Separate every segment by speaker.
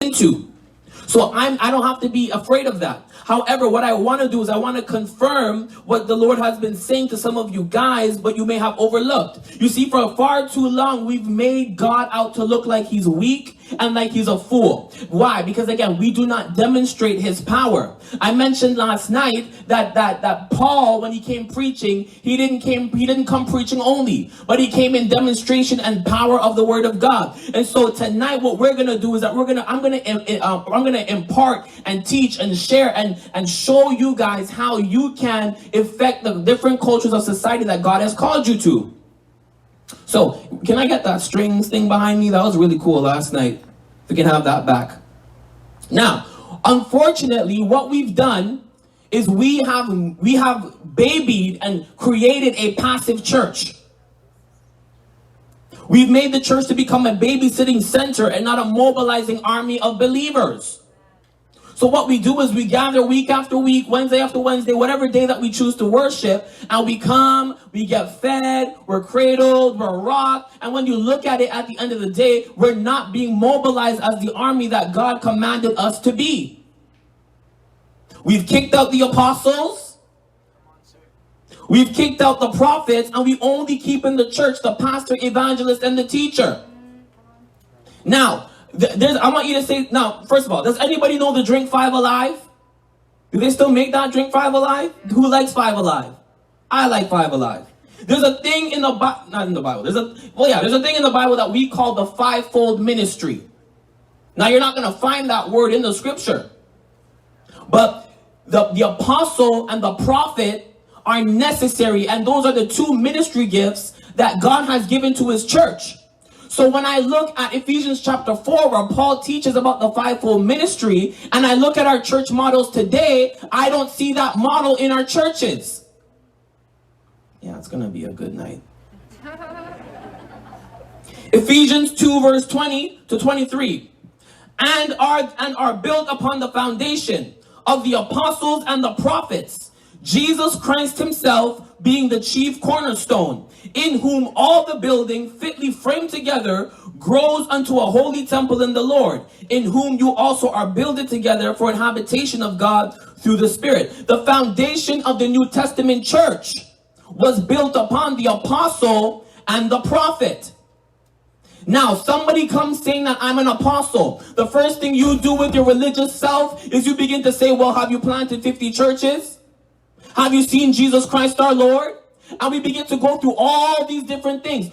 Speaker 1: into. So I don't have to be afraid of that. However, what I want to do is I want to confirm what the Lord has been saying to some of you guys, but you may have overlooked. You see, for far too long, we've made God out to look like he's weak and like he's a fool. Why? Because again, we do not demonstrate his power. I mentioned last night that Paul, when he came preaching, he didn't come preaching only, but he came in demonstration and power of the word of God. And so tonight, what we're gonna do is that I'm gonna impart and teach and share and show you guys how you can affect the different cultures of society that God has called you to. So, can I get that strings thing behind me? That was really cool last night. We can have that back. Now, unfortunately, what we've done is we have babied and created a passive church. We've made the church to become a babysitting center and not a mobilizing army of believers. So what we do is we gather week after week, Wednesday after Wednesday, whatever day that we choose to worship, and we come, we get fed, we're cradled, we're rocked, and when you look at it at the end of the day, we're not being mobilized as the army that God commanded us to be. We've kicked out the apostles, we've kicked out the prophets, and we only keep in the church the pastor, evangelist, and the teacher. Now, I want you to say, now, first of all, does anybody know the drink Five Alive? Do they still make that drink Five Alive? Who likes Five Alive? I like Five Alive. There's a thing in the Bible, not in the Bible, there's a thing in the Bible that we call the Fivefold ministry. Now, you're not going to find that word in the scripture. But the apostle and the prophet are necessary, and those are the two ministry gifts that God has given to his church. So when I look at Ephesians chapter 4, where Paul teaches about the fivefold ministry, and I look at our church models today, I don't see that model in our churches. Yeah, it's going to be a good night. Ephesians 2, verse 20 to 23. And are built upon the foundation of the apostles and the prophets, Jesus Christ himself being the chief cornerstone, in whom all the building fitly framed together grows unto a holy temple in the Lord, in whom you also are builded together for an habitation of God through the Spirit. The foundation of the New Testament church was built upon the apostle and the prophet. Now, somebody comes saying that I'm an apostle. The first thing you do with your religious self is you begin to say, well, have you planted 50 churches? Have you seen Jesus Christ our Lord? And we begin to go through all these different things.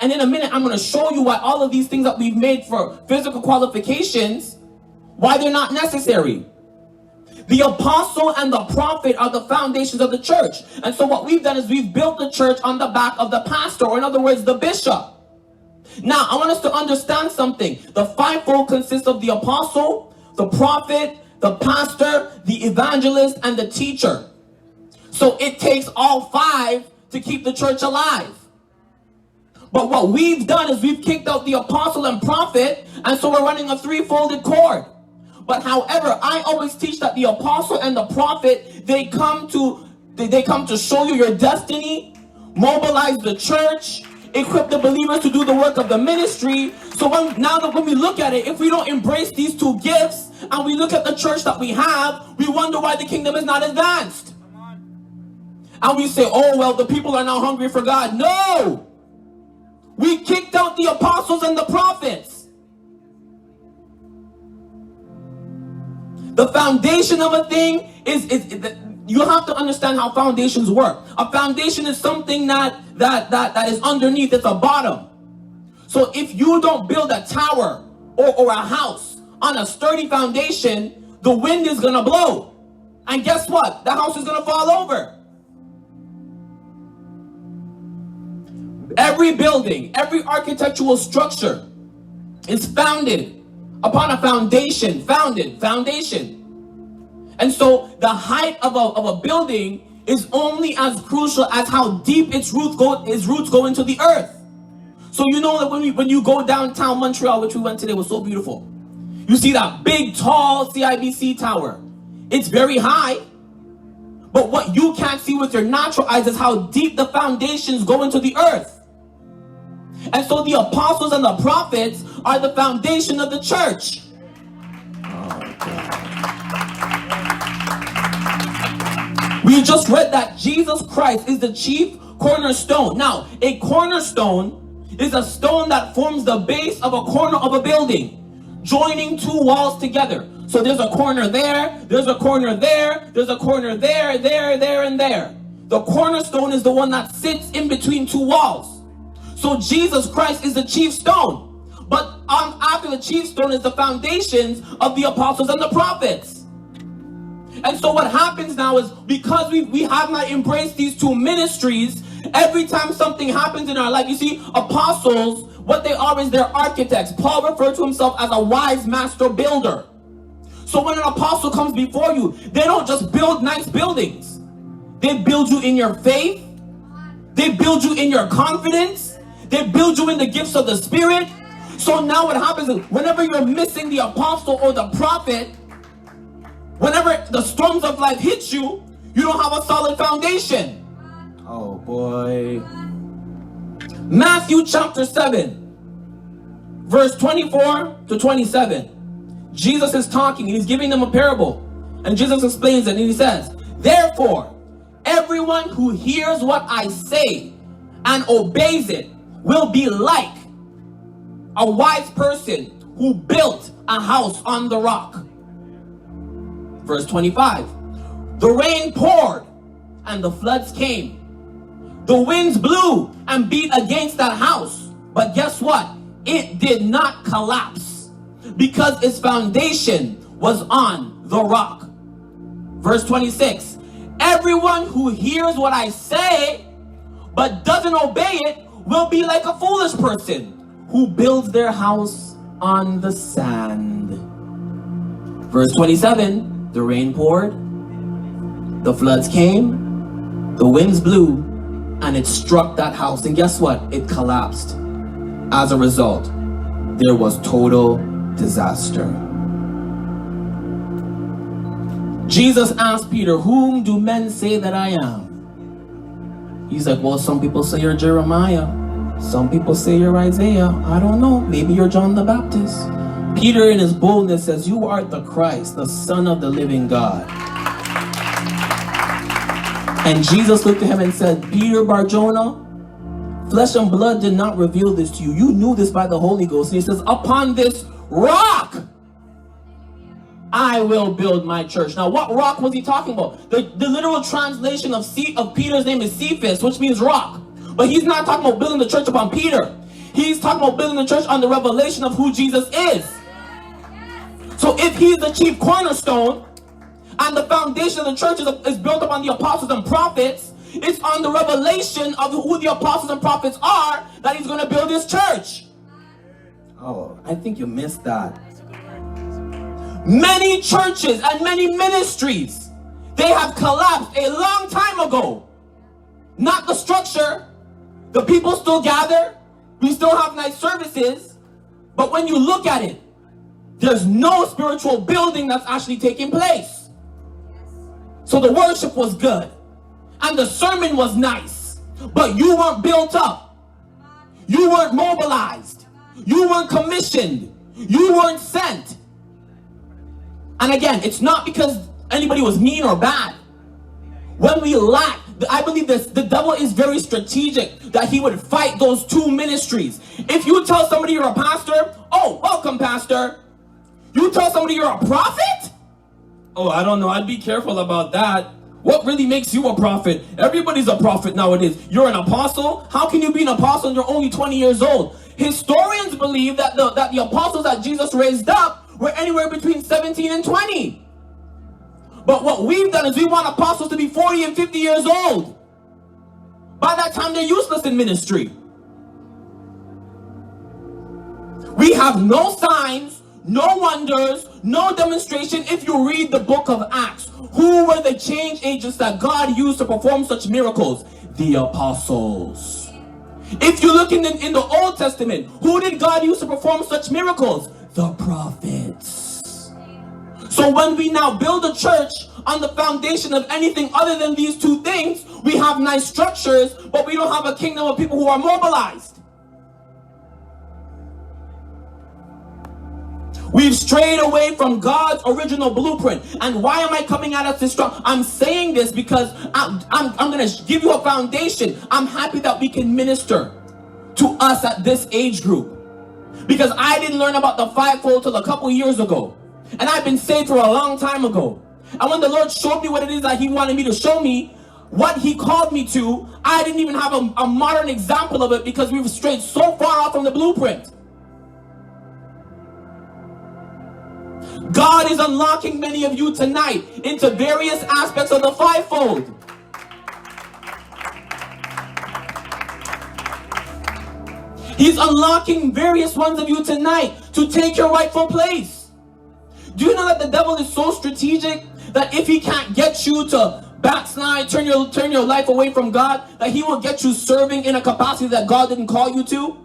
Speaker 1: And in a minute, I'm going to show you why all of these things that we've made for physical qualifications, why they're not necessary. The apostle and the prophet are the foundations of the church. And so what we've done is we've built the church on the back of the pastor, or in other words, the bishop. Now, I want us to understand something. The fivefold consists of the apostle, the prophet, the pastor, the evangelist, and the teacher. So it takes all five to keep the church alive. But what we've done is we've kicked out the apostle and prophet, and so we're running a three-folded cord. But however, I always teach that the apostle and the prophet, they come to show you your destiny, mobilize the church, equip the believers to do the work of the ministry. So when we look at it, if we don't embrace these two gifts, and we look at the church that we have, we wonder why the kingdom is not advanced. And we say, oh, well, the people are now hungry for God. No! We kicked out the apostles and the prophets. The foundation of a thing is you have to understand how foundations work. A foundation is something that is underneath. It's a bottom. So if you don't build a tower or a house on a sturdy foundation, the wind is going to blow. And guess what? The house is going to fall over. Every building, every architectural structure is founded upon a foundation, foundation. And so the height of a building is only as crucial as how deep its roots go into the earth. So you know that when you go downtown Montreal, which we went today, was so beautiful. You see that big, tall CIBC tower. It's very high. But what you can't see with your natural eyes is how deep the foundations go into the earth. And so the apostles and the prophets are the foundation of the church. We just read that Jesus Christ is the chief cornerstone. Now, a cornerstone is a stone that forms the base of a corner of a building, joining two walls together. So there's a corner there, there's a corner there, there's a corner there, there, and there. The cornerstone is the one that sits in between two walls. So Jesus Christ is the chief stone. But after the chief stone is the foundations of the apostles and the prophets. And so what happens now is, because we have not embraced these two ministries, every time something happens in our life, you see, apostles, what they are is they're architects. Paul referred to himself as a wise master builder. So when an apostle comes before you, they don't just build nice buildings. They build you in your faith. They build you in your confidence. They build you in the gifts of the Spirit. So now what happens is, whenever you're missing the apostle or the prophet, whenever the storms of life hit you, you don't have a solid foundation. Oh boy. Matthew chapter 7, verse 24 to 27. Jesus is talking and he's giving them a parable. And Jesus explains it and he says, "Therefore, everyone who hears what I say and obeys it will be like a wise person who built a house on the rock." Verse 25, "The rain poured and the floods came. The winds blew and beat against that house. But guess what? It did not collapse because its foundation was on the rock." Verse 26, "Everyone who hears what I say but doesn't obey it will be like a foolish person who builds their house on the sand." Verse 27, "The rain poured, the floods came, the winds blew, and it struck that house. And guess what? It collapsed. As a result, there was total disaster." Jesus asked Peter, "Whom do men say that I am?" He's like, "Well, some people say you're Jeremiah. Some people say you're Isaiah. I don't know. Maybe you're John the Baptist." Peter in his boldness says, "You are the Christ, the Son of the living God." And Jesus looked at him and said, "Peter Bar-Jonah, flesh and blood did not reveal this to you. You knew this by the Holy Ghost." And he says, "Upon this rock, I will build my church." Now, what rock was he talking about? The literal translation of Peter's name is Cephas, which means rock. But he's not talking about building the church upon Peter. He's talking about building the church on the revelation of who Jesus is. So if he's the chief cornerstone, and the foundation of the church is built upon the apostles and prophets, it's on the revelation of who the apostles and prophets are that he's going to build his church. Oh, I think you missed that. Many churches and many ministries, they have collapsed a long time ago. Not the structure. The people still gather. We still have nice services. But when you look at it, there's no spiritual building that's actually taking place. So the worship was good. And the sermon was nice. But you weren't built up. You weren't mobilized. You weren't commissioned. You weren't sent. And again, it's not because anybody was mean or bad. When we lack, I believe the devil is very strategic that he would fight those two ministries. If you tell somebody you're a pastor, "Oh, welcome, pastor." You tell somebody you're a prophet? "Oh, I don't know. I'd be careful about that. What really makes you a prophet? Everybody's a prophet nowadays. You're an apostle? How can you be an apostle and you're only 20 years old?" Historians believe that the apostles that Jesus raised up were anywhere between 17 and 20. But what we've done is we want apostles to be 40 and 50 years old. By that time, they're useless in ministry. We have no signs, no wonders, no demonstration. If you read the book of Acts, who were the change agents that God used to perform such miracles? The apostles. If you look in the Old Testament, who did God use to perform such miracles? The prophets. So when we now build a church on the foundation of anything other than these two things, we have nice structures, but we don't have a kingdom of people who are mobilized. We've strayed away from God's original blueprint. And why am I coming at us this strong? I'm saying this because I'm going to give you a foundation. I'm happy that we can minister to us at this age group. Because I didn't learn about the fivefold till a couple years ago. And I've been saved for a long time ago. And when the Lord showed me what it is that he wanted me to show me, what he called me to, I didn't even have a modern example of it because we've strayed so far off from the blueprint. God is unlocking many of you tonight into various aspects of the fivefold. He's unlocking various ones of you tonight to take your rightful place. Do you know that the devil is so strategic that if he can't get you to backslide, turn your life away from God, that he will get you serving in a capacity that God didn't call you to?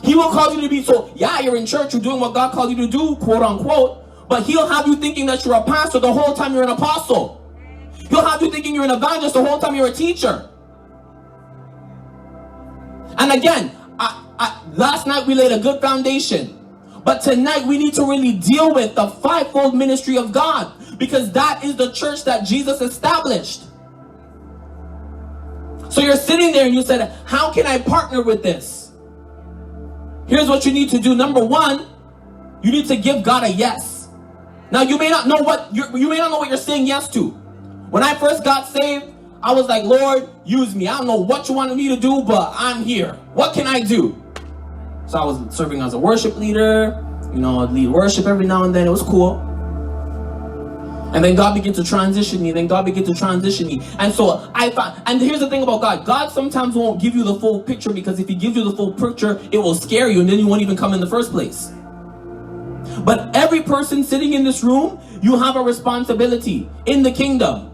Speaker 1: He will cause you to be you're in church, you're doing what God called you to do, quote unquote, but he'll have you thinking that you're a pastor the whole time you're an apostle. He'll have you thinking you're an evangelist the whole time you're a teacher. And again, last night we laid a good foundation. But tonight we need to really deal with the fivefold ministry of God. Because that is the church that Jesus established. So you're sitting there and you said, how can I partner with this? Here's what you need to do. Number one, you need to give God a yes. Now you may not know what you're saying yes to. When I first got saved, I was like, Lord, use me. I don't know what you wanted me to do, but I'm here. What can I do? So I was serving as a worship leader, I'd lead worship every now and then. It was cool. And then God began to transition me. And so I found, and here's the thing about God. God sometimes won't give you the full picture, because if he gives you the full picture, it will scare you and then you won't even come in the first place. But every person sitting in this room, you have a responsibility in the kingdom.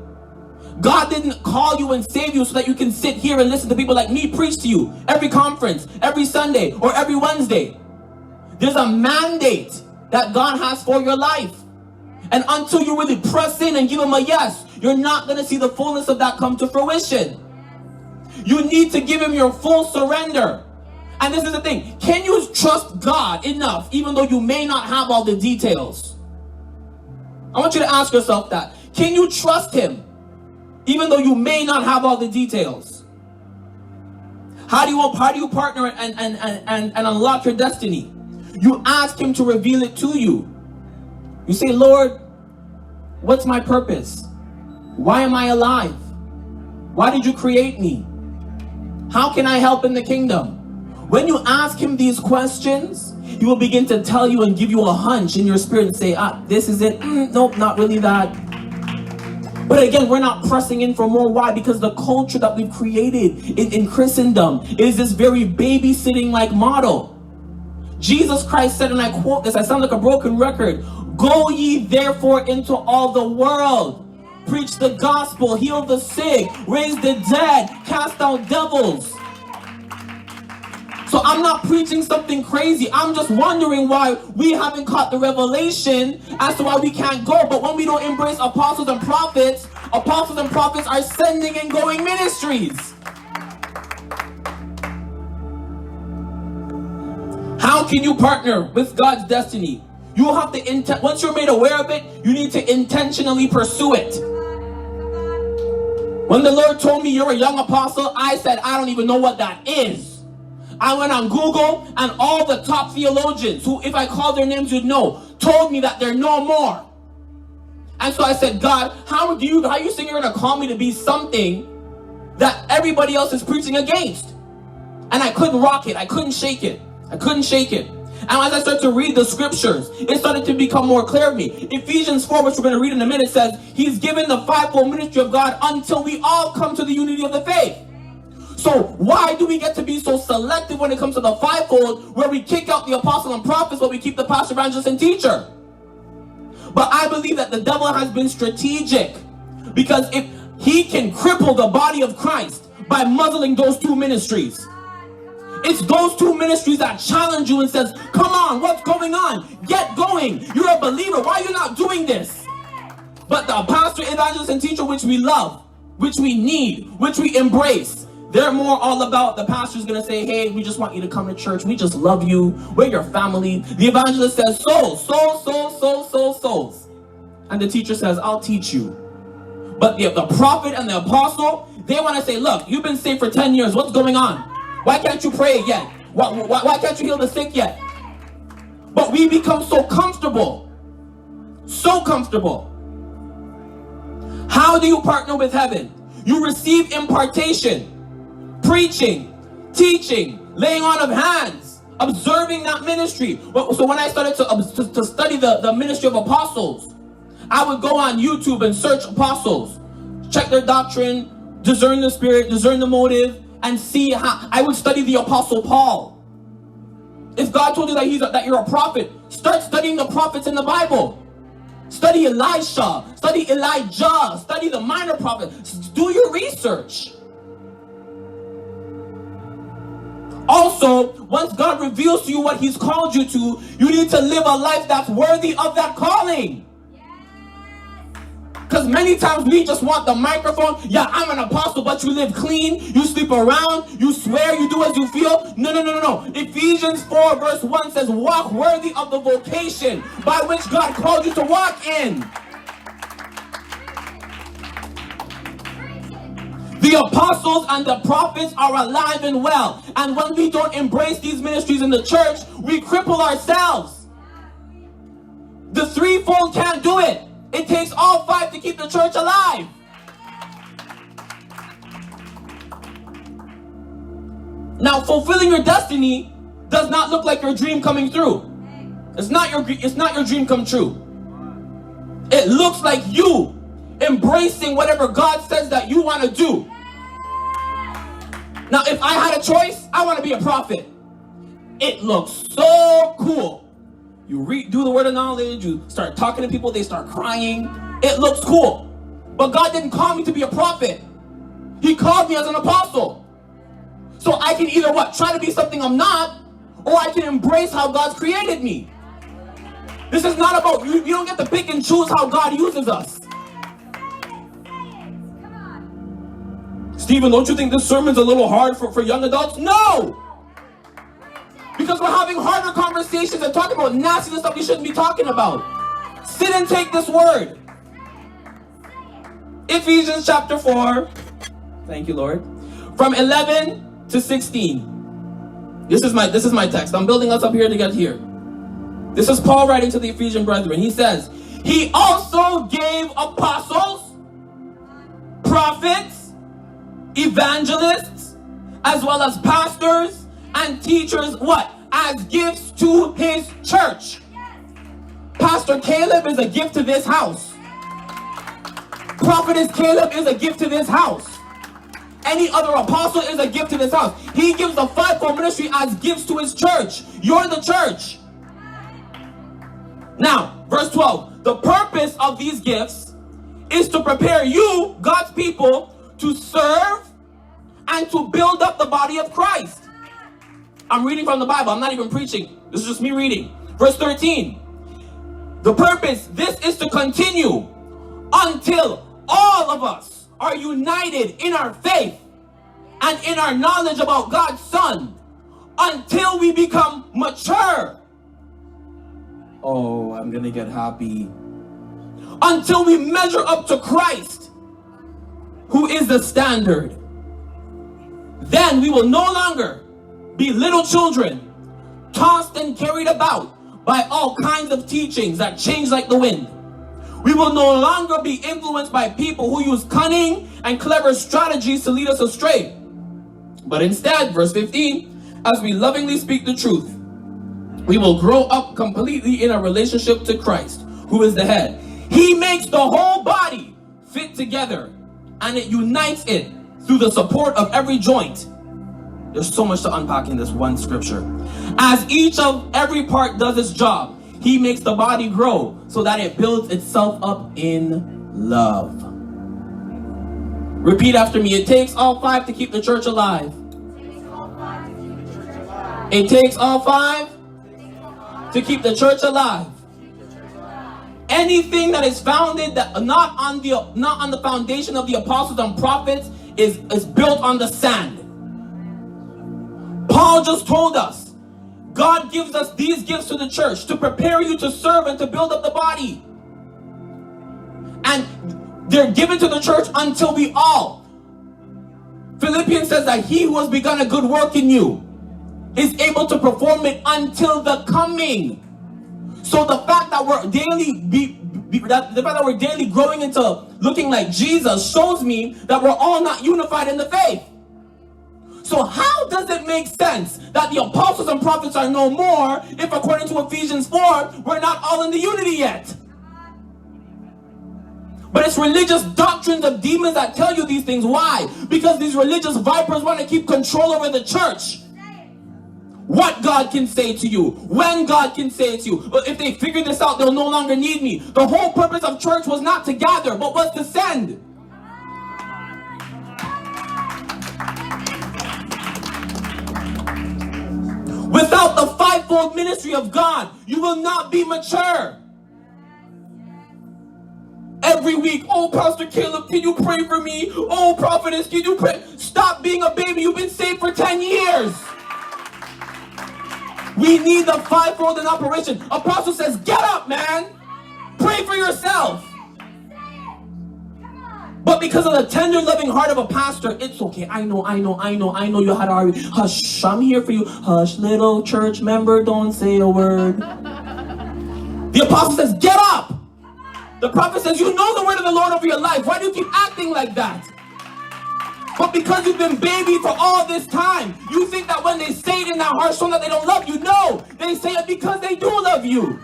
Speaker 1: God didn't call you and save you so that you can sit here and listen to people like me preach to you every conference, every Sunday, or every Wednesday. There's a mandate that God has for your life. And until you really press in and give him a yes, you're not going to see the fullness of that come to fruition. You need to give him your full surrender. And this is the thing. Can you trust God enough even though you may not have all the details? I want you to ask yourself that. Can you trust him even though you may not have all the details? How do you partner and unlock your destiny? You ask him to reveal it to you. You say, Lord, what's my purpose? Why am I alive? Why did you create me? How can I help in the kingdom? When you ask him these questions, he will begin to tell you and give you a hunch in your spirit and say, this is it. Nope, not really that. But again, we're not pressing in for more. Why? Because the culture that we've created in Christendom is this very babysitting like model. Jesus Christ said, and I quote this, I sound like a broken record, "Go ye therefore into all the world, preach the gospel, heal the sick, raise the dead, cast out devils." So I'm not preaching something crazy. I'm just wondering why we haven't caught the revelation as to why we can't go. But when we don't embrace apostles and prophets are sending and going ministries. How can you partner with God's destiny? You have to, once you're made aware of it, you need to intentionally pursue it. When the Lord told me you're a young apostle, I said, I don't even know what that is. I went on Google, and all the top theologians, who if I called their names you'd know, told me that they're no more. And so I said, God, how are you saying you're going to call me to be something that everybody else is preaching against? And I couldn't rock it. I couldn't shake it. And as I started to read the scriptures, it started to become more clear to me. Ephesians 4, which we're going to read in a minute, says, he's given the fivefold ministry of God until we all come to the unity of the faith. So why do we get to be so selective when it comes to the fivefold, where we kick out the apostle and prophets, but we keep the pastor, evangelist, and teacher? But I believe that the devil has been strategic, because if he can cripple the body of Christ by muzzling those two ministries, it's those two ministries that challenge you and says, come on, what's going on? Get going. You're a believer. Why are you not doing this? But the pastor, evangelist, and teacher, which we love, which we need, which we embrace, They're more all about, the pastor's going to say, hey, we just want you to come to church. We just love you. We're your family. The evangelist says, souls, souls, souls, souls, souls, souls. And the teacher says, I'll teach you. But the prophet and the apostle, they want to say, look, you've been saved for 10 years. What's going on? Why can't you pray yet? Why can't you heal the sick yet? But we become so comfortable. So comfortable. How do you partner with heaven? You receive impartation. Preaching, teaching, laying on of hands, observing that ministry. So when I started to study the ministry of apostles, I would go on YouTube and search apostles, check their doctrine, discern the spirit, discern the motive, and see how. I would study the apostle Paul. If God told you that you're a prophet, start studying the prophets in the Bible. Study Elisha, study Elijah, study the minor prophets. Do your research. Also, once God reveals to you what he's called you to, you need to live a life that's worthy of that calling. Because many times we just want the microphone. Yeah, I'm an apostle, but you live clean, you sleep around, you swear, you do as you feel. No. Ephesians 4 verse 1 says, walk worthy of the vocation by which God called you to walk in. The apostles and the prophets are alive and well. And when we don't embrace these ministries in the church, we cripple ourselves. The threefold can't do it. It takes all five to keep the church alive. Now, fulfilling your destiny does not look like your dream coming through. It's not your dream come true. It looks like you embracing whatever God says that you want to do. Now, if I had a choice, I want to be a prophet. It looks so cool. You do the word of knowledge, you start talking to people, they start crying. It looks cool. But God didn't call me to be a prophet. He called me as an apostle. So I can either try to be something I'm not, or I can embrace how God's created me. This is not about, you don't get to pick and choose how God uses us. Stephen, don't you think this sermon's a little hard for young adults? No! Because we're having harder conversations and talking about nastiness that we shouldn't be talking about. Sit and take this word. Ephesians chapter 4. Thank you, Lord. From 11 to 16. This is my text. I'm building us up here to get here. This is Paul writing to the Ephesian brethren. He says, he also gave apostles, prophets, evangelists, as well as pastors and teachers, as gifts to his church. Pastor Caleb is a gift to this house. Prophetess Caleb is a gift to this house. Any other apostle is a gift to this house. He gives the fivefold ministry as gifts to his church. You're the church. Now, verse 12. The purpose of these gifts is to prepare you, God's people, to serve and to build up the body of Christ. I'm reading from the Bible. I'm not even preaching. This is just me reading. Verse 13. The purpose, this is to continue until all of us are united in our faith and in our knowledge about God's Son, until we become mature. Oh, I'm gonna get happy. Until we measure up to Christ, who is the standard. Then we will no longer be little children, tossed and carried about by all kinds of teachings that change like the wind. We will no longer be influenced by people who use cunning and clever strategies to lead us astray. But instead, verse 15, as we lovingly speak the truth, we will grow up completely in a relationship to Christ, who is the head. He makes the whole body fit together, and it unites it through the support of every joint. There's so much to unpack in this one scripture. As every part does its job, he makes the body grow so that it builds itself up in love. Repeat after me. It takes all five to keep the church alive. It takes all five to keep the church alive. Anything that is founded that not on the foundation of the apostles and prophets is built on the sand. Paul just told us, God gives us these gifts to the church to prepare you to serve and to build up the body. And they're given to the church until we all. Philippians says that he who has begun a good work in you is able to perform it until the coming. So the fact that we're daily growing into looking like Jesus shows me that we're all not unified in the faith. So how does it make sense that the apostles and prophets are no more if, according to Ephesians 4, we're not all in the unity yet? But it's religious doctrines of demons that tell you these things. Why? Because these religious vipers want to keep control over the church. What God can say to you, when God can say it to you. But if they figure this out, they'll no longer need me. The whole purpose of church was not to gather, but was to send. Without the fivefold ministry of God, you will not be mature. Every week, oh, Pastor Caleb, can you pray for me? Oh, prophetess, can you pray? Stop being a baby. You've been saved for 10 years. We need the fivefold in operation. Apostle says, get up, man. Pray for yourself. But because of the tender, loving heart of a pastor, it's okay. I know you had to argue. Hush, I'm here for you. Hush, little church member, don't say a word. The apostle says, get up. The prophet says, you know the word of the Lord over your life. Why do you keep acting like that? But because you've been baby for all this time, you think that when they say it in that harsh tone that they don't love you. No, they say it because they do love you.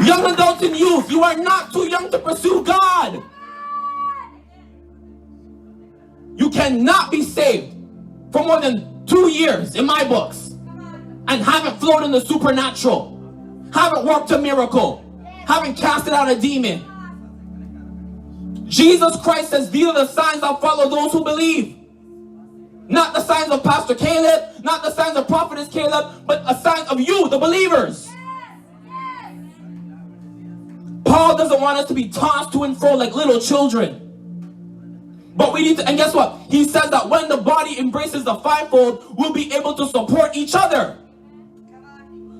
Speaker 1: Young adults and youth, you are not too young to pursue God. You cannot be saved for more than 2 years in my books and haven't flowed in the supernatural, haven't worked a miracle, haven't casted out a demon. Jesus Christ says, these are the signs that follow those who believe. Not the signs of Pastor Caleb, not the signs of Prophetess Caleb, but a sign of you, the believers. Paul doesn't want us to be tossed to and fro like little children. But we need to, and guess what? He says that when the body embraces the fivefold, we'll be able to support each other.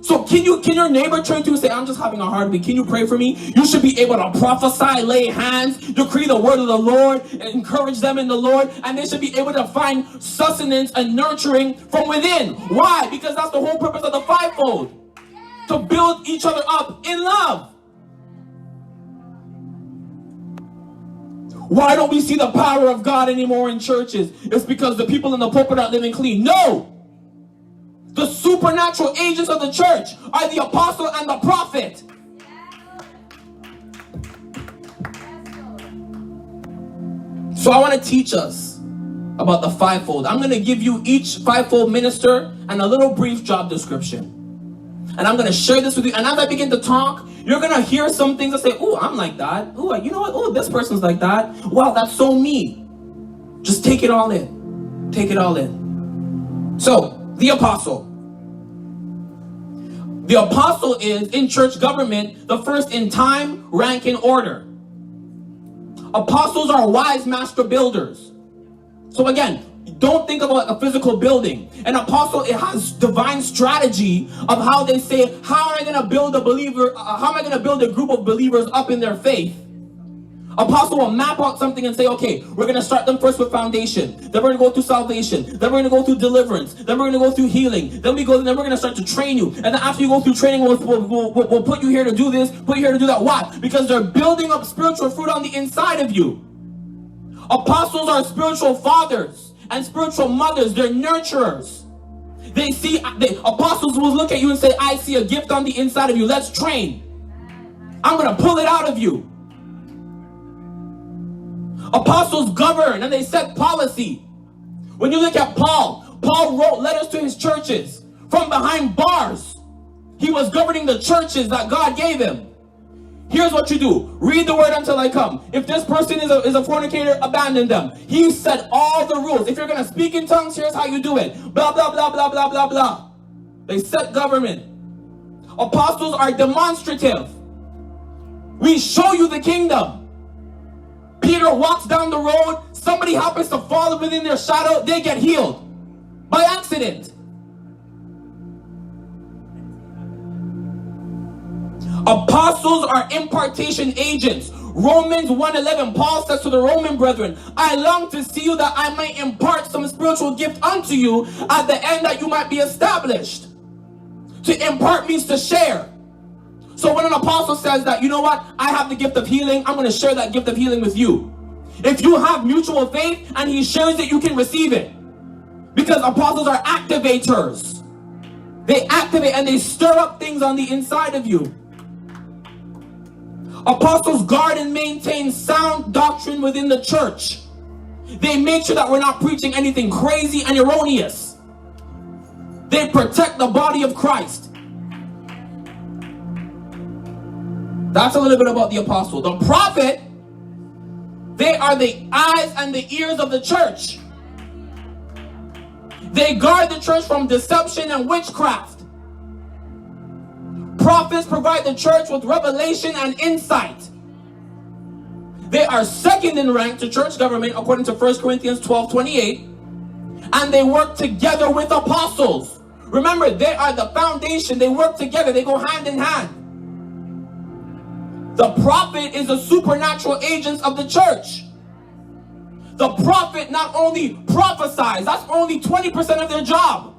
Speaker 1: So can your neighbor turn to you and say, I'm just having a hard week. Can you pray for me? You should be able to prophesy, lay hands, decree the word of the Lord, and encourage them in the Lord. And they should be able to find sustenance and nurturing from within. Why? Because that's the whole purpose of the fivefold. To build each other up in love. Why don't we see the power of God anymore in churches? It's because the people in the pulpit are living clean. No! The supernatural agents of the church are the apostle and the prophet. So I want to teach us about the fivefold. I'm going to give you each fivefold minister and a little brief job description. And I'm going to share this with you. And as I begin to talk, you're going to hear some things that say, oh, I'm like that. Oh, you know what? Oh, this person's like that. Wow, that's so me. Just take it all in. Take it all in. So, the apostle. The apostle is, in church government, the first in time, rank, and order. Apostles are wise master builders. So again, don't think about a physical building. An apostle, it has divine strategy of how they say, how am I going to build a believer, how am I going to build a group of believers up in their faith? Apostle will map out something and say, okay, we're going to start them first with foundation. Then we're going to go through salvation. Then we're going to go through deliverance. Then we're going to go through healing. Then we're going to start to train you. And then after you go through training, we'll put you here to do this, put you here to do that. Why? Because they're building up spiritual fruit on the inside of you. Apostles are spiritual fathers and spiritual mothers. They're nurturers. Apostles will look at you and say, I see a gift on the inside of you. Let's train. I'm going to pull it out of you. Apostles govern and they set policy. When you look at Paul wrote letters to his churches from behind bars. He was governing the churches that God gave him. Here's what you do. Read the word until I come. If this person is a fornicator, abandon them. He set all the rules. If you're going to speak in tongues, here's how you do it. Blah, blah, blah, blah, blah, blah, blah. They set government. Apostles are demonstrative. We show you the kingdom. Peter walks down the road, somebody happens to fall within their shadow, they get healed by accident. Apostles are impartation agents. Romans 1:11, Paul says to the Roman brethren, I long to see you that I might impart some spiritual gift unto you at the end that you might be established. To impart means to share. So when an apostle says that, you know what, I have the gift of healing, I'm going to share that gift of healing with you. If you have mutual faith and he shares it, you can receive it. Because apostles are activators. They activate and they stir up things on the inside of you. Apostles guard and maintain sound doctrine within the church. They make sure that we're not preaching anything crazy and erroneous. They protect the body of Christ. That's a little bit about the apostle. The prophet, they are the eyes and the ears of the church. They guard the church from deception and witchcraft. Prophets provide the church with revelation and insight. They are second in rank to church government according to 1 Corinthians 12:28. And they work together with apostles. Remember, they are the foundation. They work together. They go hand in hand. The prophet is the supernatural agents of the church. The prophet not only prophesies, that's only 20% of their job.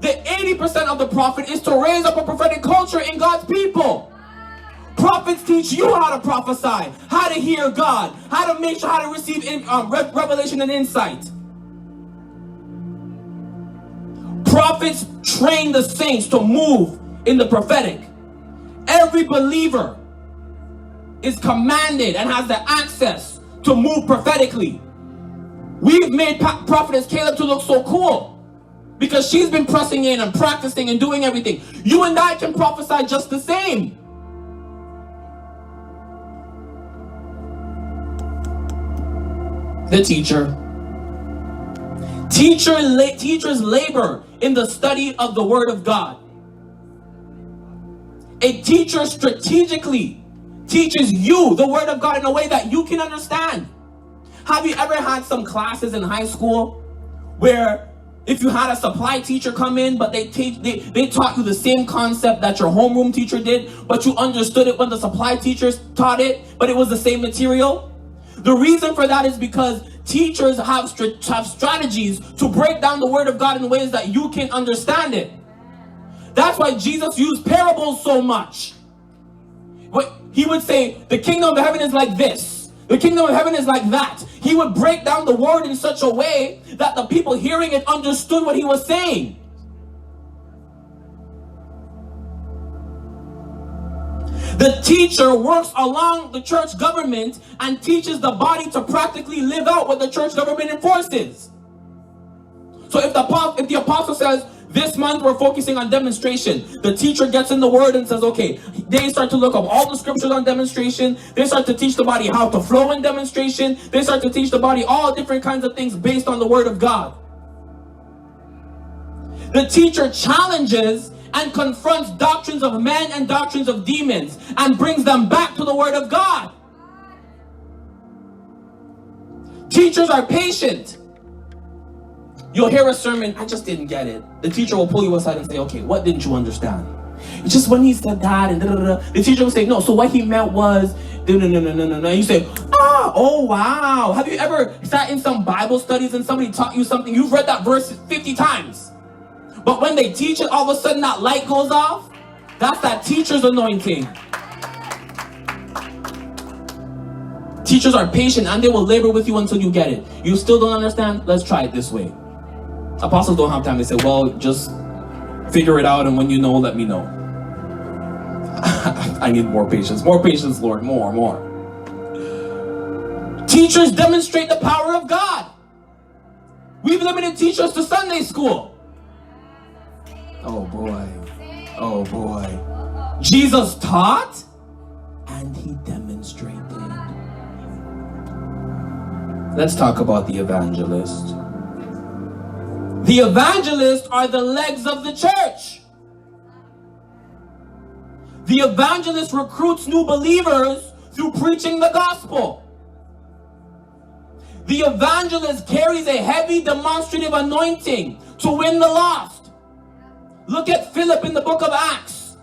Speaker 1: The 80% of the prophet is to raise up a prophetic culture in God's people. Prophets teach you how to prophesy, how to hear God, how to make sure how to receive revelation and insight. Prophets train the saints to move in the prophetic. Every believer is commanded and has the access to move prophetically. We've made Prophetess Caleb to look so cool because she's been pressing in and practicing and doing everything. You and I can prophesy just the same. The teacher. Teachers labor in the study of the Word of God. A teacher strategically teaches you the Word of God in a way that you can understand. Have you ever had some classes in high school where if you had a supply teacher come in, but they taught you the same concept that your homeroom teacher did, but you understood it when the supply teachers taught it, but it was the same material? The reason for that is because teachers have strategies to break down the Word of God in ways that you can understand it. That's why Jesus used parables so much. He would say, the kingdom of heaven is like this. The kingdom of heaven is like that. He would break down the word in such a way that the people hearing it understood what he was saying. The teacher works along the church government and teaches the body to practically live out what the church government enforces. So if the apostle says, this month we're focusing on demonstration, the teacher gets in the word and says, okay, they start to look up all the scriptures on demonstration. They start to teach the body how to flow in demonstration. They start to teach the body all different kinds of things based on the Word of God. The teacher challenges and confronts doctrines of men and doctrines of demons and brings them back to the Word of God. Teachers are patient. You'll hear a sermon, I just didn't get it. The teacher will pull you aside and say, okay, what didn't you understand? It's just when he said that and da-da-da-da. The teacher will say, no, so what he meant was, no. You say, oh wow. Have you ever sat in some Bible studies and somebody taught you something? You've read that verse 50 times. But when they teach it, all of a sudden that light goes off. That's that teacher's anointing. Teachers are patient and they will labor with you until you get it. You still don't understand? Let's try it this way. Apostles don't have time. They say, well, just figure it out, and when you know, let me know. I need more patience. More patience, Lord. More. Teachers demonstrate the power of God. We've limited teachers to Sunday school. Oh boy. Jesus taught and he demonstrated. Let's talk about the evangelist. The evangelists are the legs of the church. The evangelist recruits new believers through preaching the gospel. The evangelist carries a heavy demonstrative anointing to win the lost. Look at Philip in the book of Acts.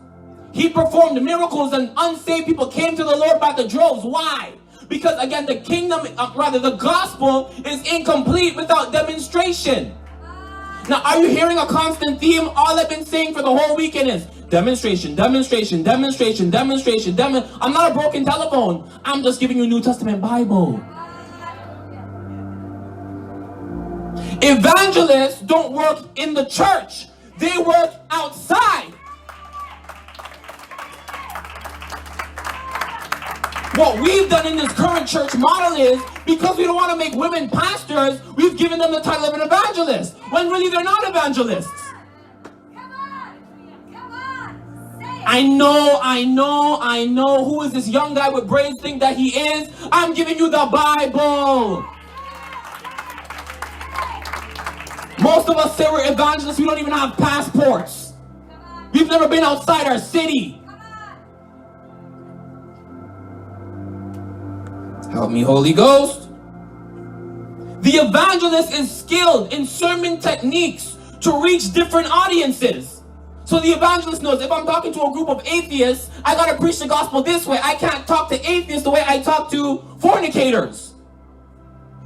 Speaker 1: He performed miracles and unsaved people came to the Lord by the droves. Why? Because again, the kingdom, the gospel is incomplete without demonstration. Now, are you hearing a constant theme? All I've been saying for the whole weekend is demonstration, demonstration, demonstration, demonstration, I'm not a broken telephone. I'm just giving you a New Testament Bible. Evangelists don't work in the church. They work outside. What we've done in this current church model is, because we don't want to make women pastors, we've given them the title of an evangelist, when really they're not evangelists. I know. Who is this young guy with braids think that he is? I'm giving you the Bible. Most of us say we're evangelists, we don't even have passports. We've never been outside our city. Help me, Holy Ghost. The evangelist is skilled in sermon techniques to reach different audiences. So the evangelist knows, if I'm talking to a group of atheists, I gotta preach the gospel this way. I can't talk to atheists the way I talk to fornicators.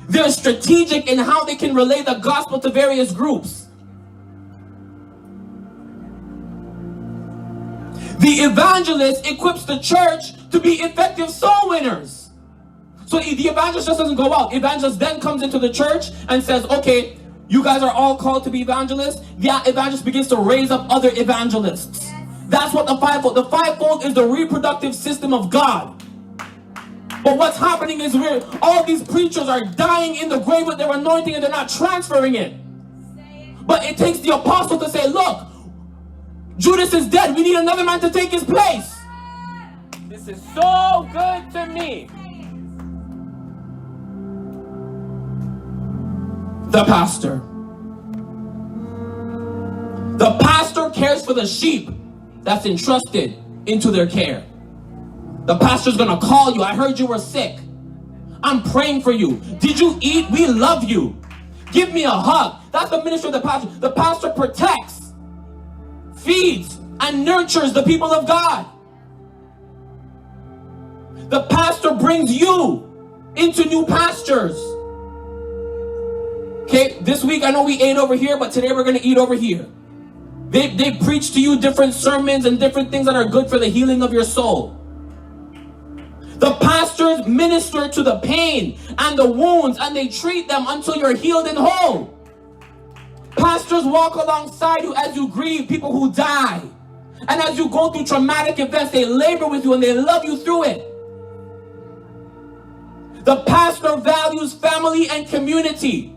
Speaker 1: They're strategic in how they can relay the gospel to various groups. The evangelist equips the church to be effective soul winners. So the evangelist just doesn't go out. Evangelist then comes into the church and says, okay, you guys are all called to be evangelists. The evangelist begins to raise up other evangelists. That's what the fivefold is, the reproductive system of God. But what's happening is all these preachers are dying in the grave with their anointing and they're not transferring it. But it takes the apostle to say, look, Judas is dead. We need another man to take his place. This is so good to me. The pastor. The pastor cares for the sheep that's entrusted into their care. The pastor's gonna call you. I heard you were sick. I'm praying for you. Did you eat? We love you. Give me a hug. That's the ministry of the pastor. The pastor protects, feeds, and nurtures the people of God. The pastor brings you into new pastures. Okay, this week I know we ate over here, but today we're going to eat over here. They preach to you different sermons and different things that are good for the healing of your soul. The pastors minister to the pain and the wounds and they treat them until you're healed and whole. Pastors walk alongside you as you grieve people who die. And as you go through traumatic events, they labor with you and they love you through it. The pastor values family and community.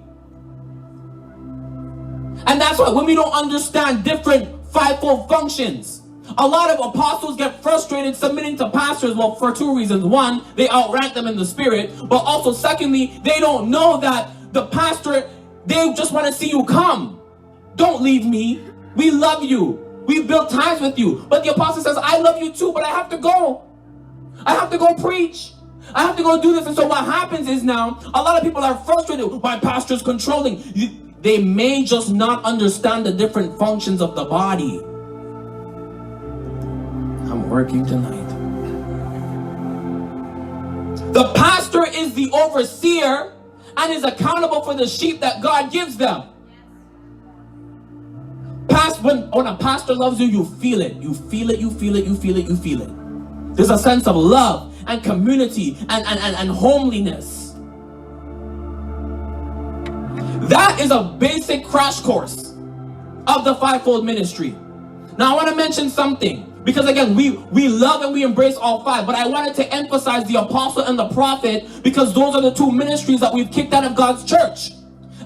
Speaker 1: And that's why when we don't understand different fivefold functions, a lot of apostles get frustrated submitting to pastors, well, for two reasons. One, they outrank them in the spirit, but also secondly, they don't know that the pastor, they just want to see you come. Don't leave me. We love you. We built ties with you. But the apostle says, I love you too, but I have to go. I have to go preach. I have to go do this. And so what happens is now, a lot of people are frustrated. My pastor's controlling. They may just not understand the different functions of the body. I'm working tonight. The pastor is the overseer and is accountable for the sheep that God gives them. When a pastor loves you, you feel it. You feel it, you feel it, you feel it, you feel it. There's a sense of love and community and homeliness. That is a basic crash course of the fivefold ministry. Now I want to mention something. Because again, we love and we embrace all five. But I wanted to emphasize the apostle and the prophet because those are the two ministries that we've kicked out of God's church.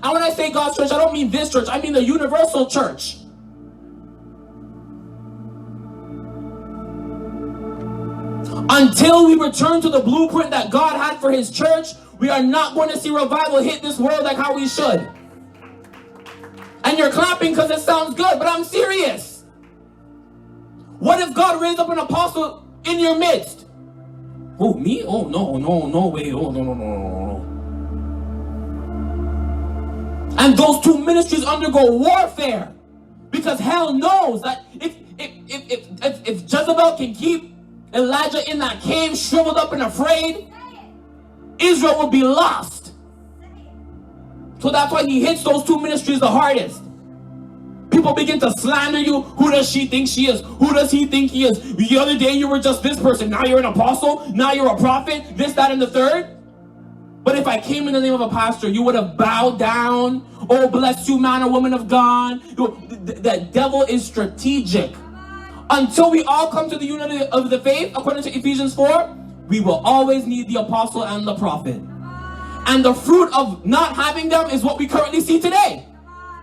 Speaker 1: And when I say God's church, I don't mean this church. I mean the universal church. Until we return to the blueprint that God had for his church, we are not going to see revival hit this world like how we should. And you're clapping because it sounds good, but I'm serious. What if God raised up an apostle in your midst? Oh, me? Oh, no way. Oh, no. And those two ministries undergo warfare. Because hell knows that if Jezebel can keep Elijah in that cave, shriveled up and afraid, Israel will be lost. So that's why he hits those two ministries the hardest. People begin to slander you. Who does she think she is? Who does he think he is? The other day you were just this person. Now you're an apostle. Now you're a prophet. This, that, and the third. But if I came in the name of a pastor, you would have bowed down. Oh, bless you, man or woman of God. The devil is strategic. Until we all come to the unity of the faith, according to Ephesians 4, we will always need the apostle and the prophet. And the fruit of not having them is what we currently see today.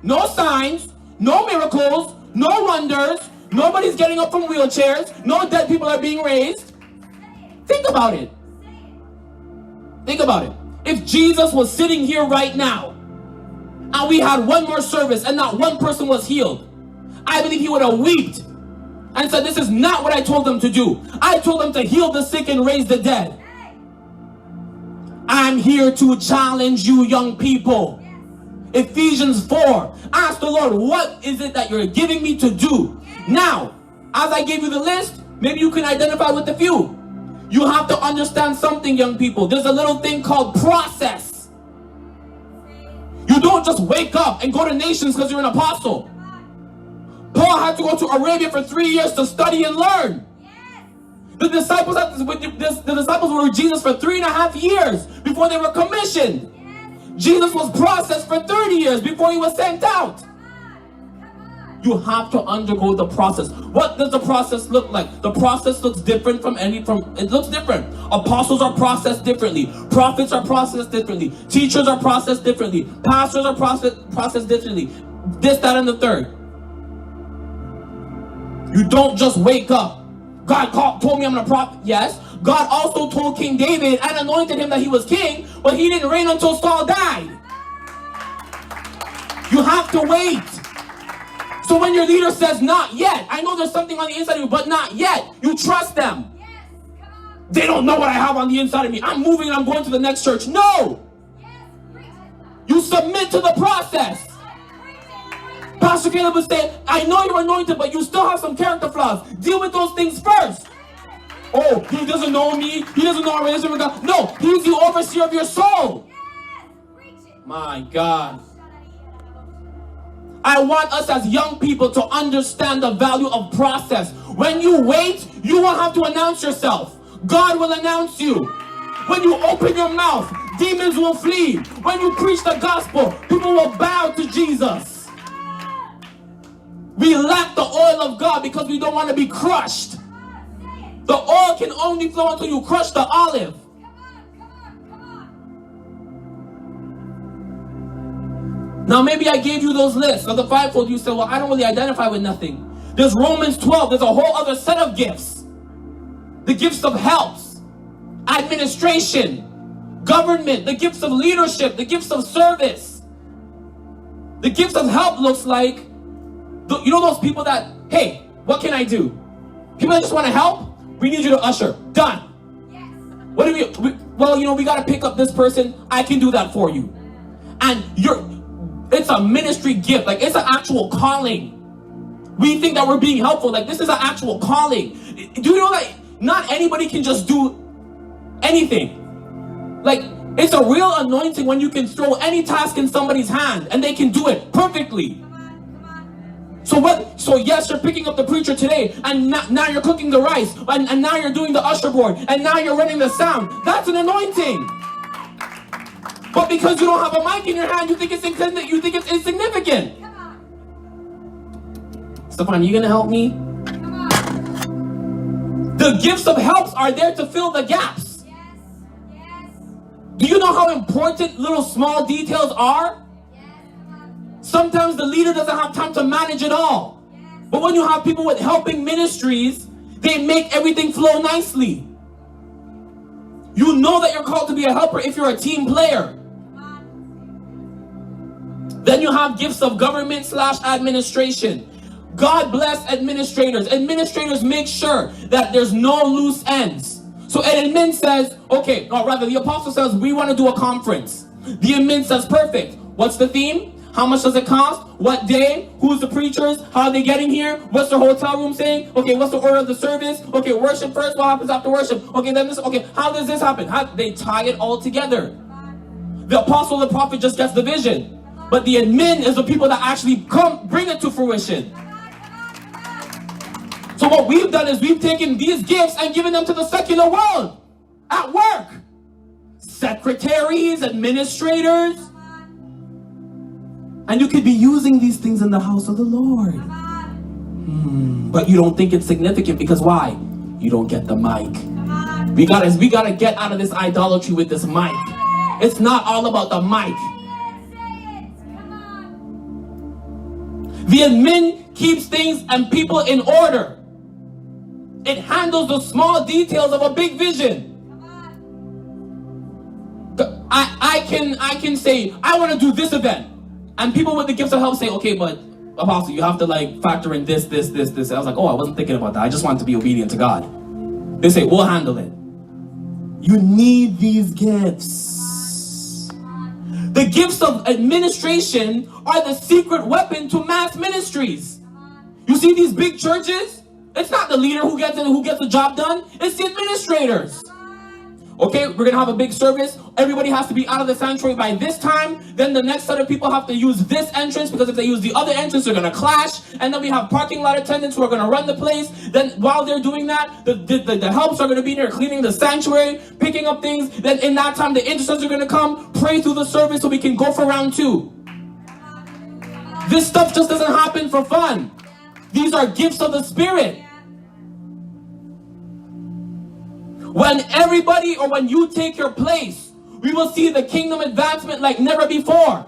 Speaker 1: No signs, no miracles, no wonders, nobody's getting up from wheelchairs, no dead people are being raised. Think about it. Think about it. If Jesus was sitting here right now, and we had one more service and not one person was healed, I believe he would have wept and said, this is not what I told them to do. I told them to heal the sick and raise the dead. I'm here to challenge you, young people. Ephesians 4. Ask the Lord, what is it that you're giving me to do? Now, as I gave you the list, maybe you can identify with a few. You have to understand something, young people. There's a little thing called process. You don't just wake up and go to nations because you're an apostle. Paul had to go to Arabia for 3 years to study and learn. The disciples were with Jesus for 3.5 years before they were commissioned. Jesus was processed for 30 years before he was sent out. You have to undergo the process. What does the process look like? The process looks different it looks different. Apostles are processed differently. Prophets are processed differently. Teachers are processed differently. Pastors are processed differently. This, that, and the third. You don't just wake up. God told me I'm a prophet. Yes. God also told King David and anointed him that he was king, but he didn't reign until Saul died. You have to wait. So when your leader says, not yet, I know there's something on the inside of you, but not yet, you trust them. Yes, they don't know what I have on the inside of me. I'm moving and I'm going to the next church. No. Yes, you submit to the process. Pastor Caleb would say, I know you're anointed, but you still have some character flaws. Deal with those things first. Oh, he doesn't know me. He doesn't know our relationship with God. No, he's the overseer of your soul. My God. I want us as young people to understand the value of process. When you wait, you won't have to announce yourself. God will announce you. When you open your mouth, demons will flee. When you preach the gospel, people will bow to Jesus. We lack the oil of God because we don't want to be crushed. The oil can only flow until you crush the olive. Now maybe I gave you those lists of the fivefold. You said, well, I don't really identify with nothing. There's Romans 12. There's a whole other set of gifts. The gifts of helps, administration, government, the gifts of leadership, the gifts of service. The gifts of help looks like, you know those people that, hey, what can I do? People that just want to help, we need you to usher. Done. Yes. What do we got to pick up this person. I can do that for you. And it's a ministry gift. Like, it's an actual calling. We think that we're being helpful. Like, this is an actual calling. Do you know that not anybody can just do anything? Like, it's a real anointing when you can throw any task in somebody's hand and they can do it perfectly. So yes, you're picking up the preacher today, and now you're cooking the rice, and now you're doing the usher board, and now you're running the sound. That's an anointing. But because you don't have a mic in your hand, you think it's insignificant. Stefan, you gonna help me? The gifts of helps are there to fill the gaps. Yes. Do you know how important little small details are? Sometimes the leader doesn't have time to manage it all. But when you have people with helping ministries, they make everything flow nicely. You know that you're called to be a helper if you're a team player. Then you have gifts of government / administration. God bless administrators. Administrators make sure that there's no loose ends. So an admin says, okay, or rather the apostle says, we want to do a conference. The admin says, perfect. What's the theme? How much does it cost? What day? Who's the preachers? How are they getting here? What's their hotel room saying? Okay, what's the order of the service? Okay, worship first. What happens after worship? Okay, then this. Okay, how does this happen? They tie it all together. The apostle, the prophet just gets the vision. But the admin is the people that actually bring it to fruition. So what we've done is we've taken these gifts and given them to the secular world. At work. Secretaries, administrators. And you could be using these things in the house of the Lord. But you don't think it's significant because why? You don't get the mic. We gotta get out of this idolatry with this mic. It's not all about the mic. The admin keeps things and people in order. It handles the small details of a big vision. I can say, I want to do this event. And people with the gifts of help say, okay, but Apostle, you have to like factor in this. I was like, oh, I wasn't thinking about that. I just wanted to be obedient to God. They say, we'll handle it. You need these gifts. The gifts of administration are the secret weapon to mass ministries. You see these big churches? It's not the leader who gets the job done. It's the administrators. Okay, we're going to have a big service. Everybody has to be out of the sanctuary by this time. Then the next set of people have to use this entrance because if they use the other entrance, they're going to clash. And then we have parking lot attendants who are going to run the place. Then while they're doing that, the helps are going to be there cleaning the sanctuary, picking up things. Then in that time, the intercessors are going to come, pray through the service so we can go for round 2. This stuff just doesn't happen for fun. These are gifts of the Spirit. When everybody or when you take your place, we will see the kingdom advancement like never before.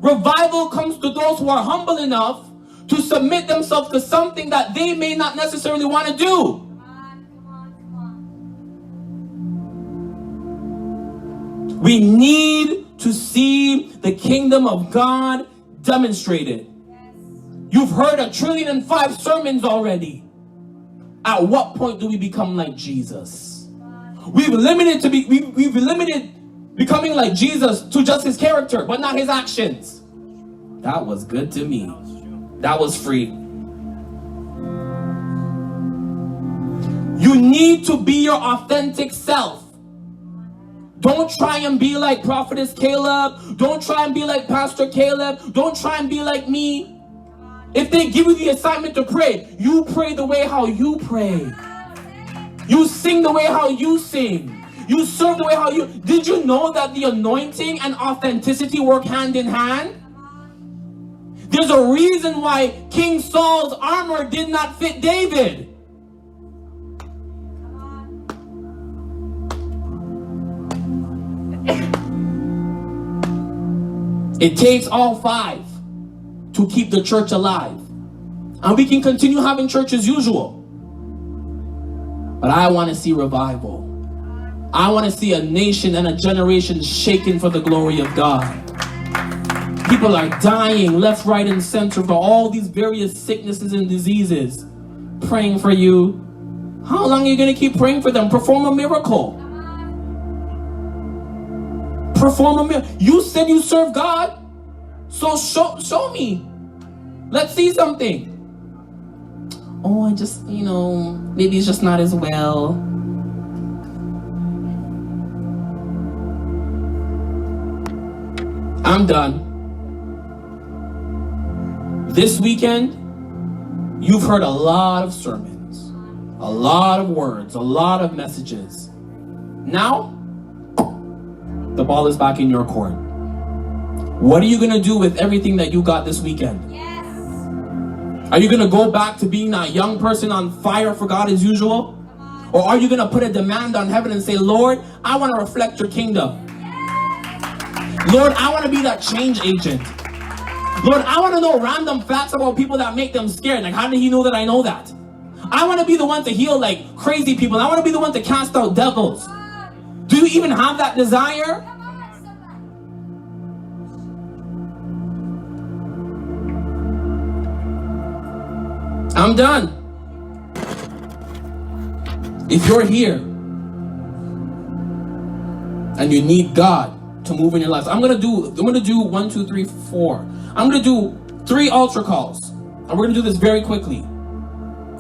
Speaker 1: Revival comes to those who are humble enough to submit themselves to something that they may not necessarily want to do. We need to see the kingdom of God demonstrated. You've heard 1,000,005,000,000 sermons already. At what point do we become like Jesus? We've limited becoming like Jesus to just his character, but not his actions. That was good to me. That was free. You need to be your authentic self. Don't try and be like Prophetess Caleb. Don't try and be like Pastor Caleb. Don't try and be like me. If they give you the assignment to pray, you pray the way how you pray. You sing the way how you sing. You serve the way how you... Did you know that the anointing and authenticity work hand in hand? There's a reason why King Saul's armor did not fit David. It takes all 5 to keep the church alive. And we can continue having church as usual. But I want to see revival. I want to see a nation and a generation shaken for the glory of God. People are dying left, right, and center for all these various sicknesses and diseases. Praying for you. How long are you going to keep praying for them? Perform a miracle. Perform a miracle. You said you serve God. So show me. Let's see something. Oh, I just, maybe it's just not as well. I'm done. This weekend, you've heard a lot of sermons, a lot of words, a lot of messages. Now, the ball is back in your court. What are you going to do with everything that you got this weekend? Yes. Are you going to go back to being that young person on fire for God as usual? Or are you going to put a demand on heaven and say, Lord, I want to reflect your kingdom. Yes. Lord, I want to be that change agent. Lord, I want to know random facts about people that make them scared. Like, how did he know that I know that? I want to be the one to heal like crazy people. I want to be the one to cast out devils. Do you even have that desire? I'm done. If you're here and you need God to move in your lives. I'm gonna do 1, 2, 3, 4. I'm gonna do 3 altar calls, and we're gonna do this very quickly.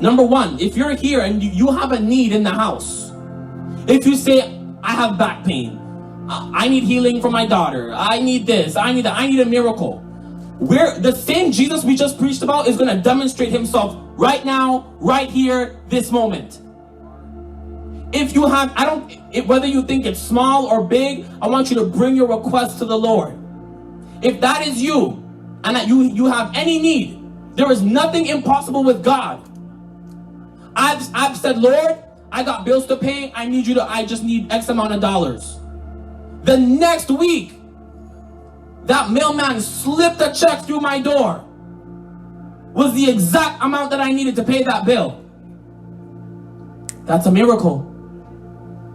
Speaker 1: Number 1, if you're here and you have a need in the house, if you say, I have back pain, I need healing for my daughter, I need this, I need that, I need a miracle. The same Jesus we just preached about is gonna demonstrate himself right now, right here, this moment. If you have, whether you think it's small or big, I want you to bring your request to the Lord. If that is you, and that you have any need, there is nothing impossible with God. I've said, Lord, I got bills to pay, I just need X amount of dollars. The next week, that mailman slipped a check through my door. Was the exact amount that I needed to pay that bill. That's a miracle.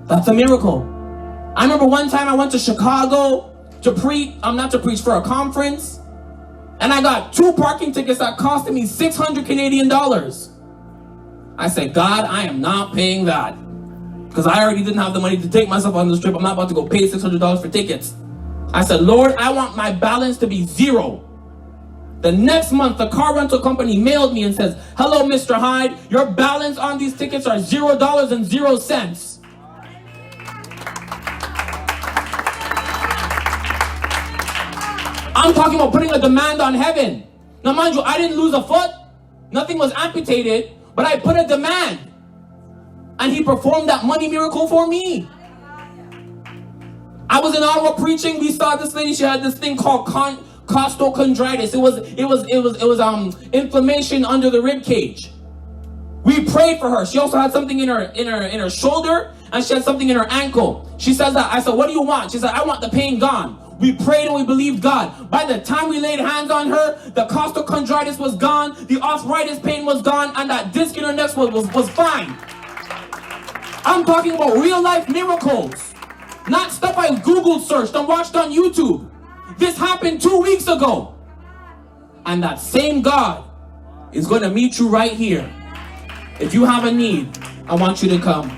Speaker 1: That's a miracle. I remember one time I went to Chicago for a conference, and I got 2 parking tickets that costed me 600 Canadian dollars. I said, God, I am not paying that, because I already didn't have the money to take myself on this trip. I'm not about to go pay $600 for tickets. I said, Lord, I want my balance to be 0. The next month, the car rental company mailed me and says, hello, Mr. Hyde, your balance on these tickets are $0.00. I'm talking about putting a demand on heaven. Now, mind you, I didn't lose a foot. Nothing was amputated, but I put a demand. And he performed that money miracle for me. I was in Ottawa preaching. We saw this lady. She had this thing called costochondritis. It was inflammation under the rib cage. We prayed for her. She also had something in her shoulder, and she had something in her ankle. She says that. I said, what do you want? She said, I want the pain gone. We prayed and we believed God. By the time we laid hands on her, the costochondritis was gone, the arthritis pain was gone, and that disc in her neck was fine. I'm talking about real life miracles. Not stuff I Googled searched and watched on YouTube. This happened 2 weeks ago. And that same God is going to meet you right here. If you have a need, I want you to come.